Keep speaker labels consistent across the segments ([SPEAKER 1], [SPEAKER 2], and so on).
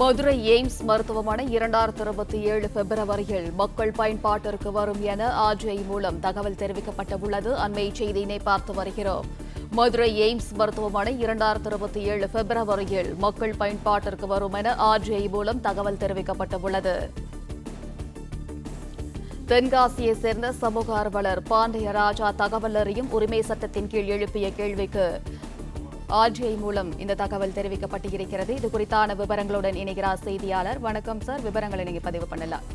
[SPEAKER 1] Madurai AIIMS மருத்துவமனை 2027 பிப்ரவரியில் மக்கள் பயன்பாட்டிற்கு வரும் என ஆர்ஜிஐ மூலம் தகவல் தெரிவிக்கப்பட்டுள்ளது. அண்மை செய்தியினை பார்த்து வருகிறோம். மதுரை எய்ம்ஸ் மருத்துவமனை 2027 பிப்ரவரியில் மக்கள் பயன்பாட்டிற்கு வரும் என ஆர்ஜிஐ மூலம் தகவல் தெரிவிக்கப்பட்டுள்ளது. தென்காசியை சேர்ந்த சமூக ஆர்வலர் பாண்டியராஜா தகவல் அறியும் உரிமை சட்டத்தின் கீழ் எழுப்பிய கேள்விக்கு ஆர்ஜிஐ மூலம் இந்த தகவல் தெரிவிக்கப்பட்டு இருக்கிறது. இது குறித்தான விவரங்களுடன் இணைகிறார் செய்தியாளர். வணக்கம் சார், விவரங்களை நீங்க பதிவு பண்ணலாம்.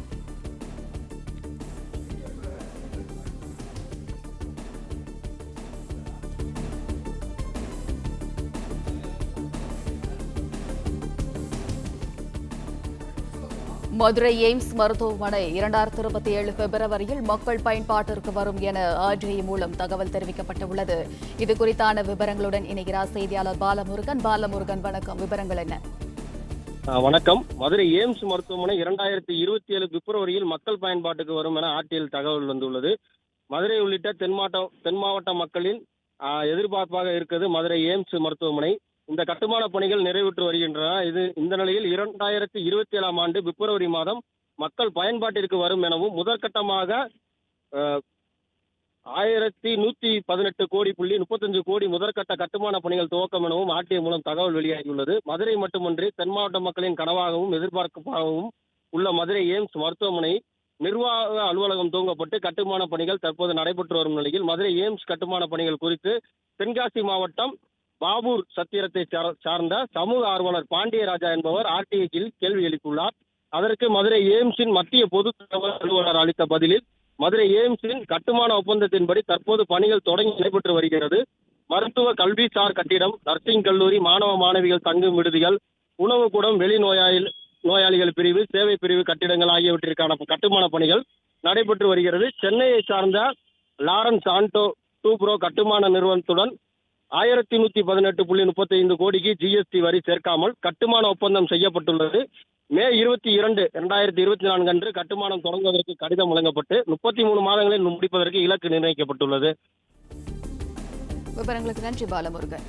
[SPEAKER 1] மதுரை எய்ம்ஸ் மருத்துவமனை 2027 பிப்ரவரியில் மக்கள் பயன்பாட்டிற்கு வரும் என ஆர்ஜிஐ மூலம் தகவல் தெரிவிக்கப்பட்டுள்ளது. இது குறித்தான விவரங்களுடன் இணைகிறார் செய்தியாளர் பாலமுருகன். வணக்கம், விவரங்கள் என்ன?
[SPEAKER 2] வணக்கம். மதுரை எய்ம்ஸ் மருத்துவமனை 2027 பிப்ரவரியில் மக்கள் பயன்பாட்டுக்கு வரும் என ஆர்டிஎல் தகவல் வந்துள்ளது. மதுரை உள்ளிட்ட தென் மாவட்ட மக்களின் எதிர்பார்ப்பாக இருக்கிறது மதுரை எய்ம்ஸ் மருத்துவமனை. இந்த கட்டுமான பணிகள் நிறைவுற்று வருகின்றன. இந்த நிலையில் 2027 ஆண்டு பிப்ரவரி மாதம் மக்கள் பயன்பாட்டிற்கு வரும் எனவும் முதற்கட்டமாக 1118.35 கோடி முதற்கட்ட கட்டுமான பணிகள் துவக்கம் எனவும் ஆர்டிஐ மூலம் தகவல் வெளியாகியுள்ளது. மதுரை மட்டுமன்றி தென் மாவட்ட மக்களின் கனவாகவும் எதிர்பார்ப்பாகவும் உள்ள மதுரை எய்ம்ஸ் மருத்துவமனை நிர்வாக அலுவலகம் துவங்கப்பட்டு கட்டுமான பணிகள் தற்போது நடைபெற்று வரும் நிலையில் மதுரை எய்ம்ஸ் கட்டுமான பணிகள் குறித்து தென்காசி மாவட்டம் பாபூர் சத்திரத்தை சார்ந்த சமூக ஆர்வலர் பாண்டியராஜா என்பவர் ஆர்டிஐயில் கேள்வி எழுப்பியுள்ளார். அதற்கு மதுரை எய்ம்ஸின் மத்திய பொது தகவல் அலுவலர் அளித்த பதிலில் மதுரை எய்ம்ஸின் கட்டுமான ஒப்பந்தத்தின்படி தற்போது பணிகள் தொடங்கி நடைபெற்று வருகிறது. மருத்துவ கல்விசார் கட்டிடம், நர்சிங் கல்லூரி, மாணவ மாணவிகள் தங்கும் விடுதிகள், உணவுக்கூடம், நோயாளிகள் பிரிவு, சேவை பிரிவு கட்டிடங்கள் ஆகியவற்றிற்கான கட்டுமான பணிகள் நடைபெற்று வருகிறது. சென்னையை சார்ந்த லாரன்ஸ் ஆண்டோ டூப்ரோ கட்டுமான நிறுவனத்துடன் 1118.35 கோடிக்கு ஜிஎஸ்டி வரி சேர்க்காமல் கட்டுமான ஒப்பந்தம் செய்யப்பட்டுள்ளது. மே 22, 2024 அன்று கட்டுமானம் தொடங்குவதற்கு கடிதம் வழங்கப்பட்டு 33 மாதங்களில் முடிப்பதற்கு இலக்கு நிர்ணயிக்கப்பட்டுள்ளது.
[SPEAKER 1] விவரங்களுக்கு நன்றி பாலமுருகன்.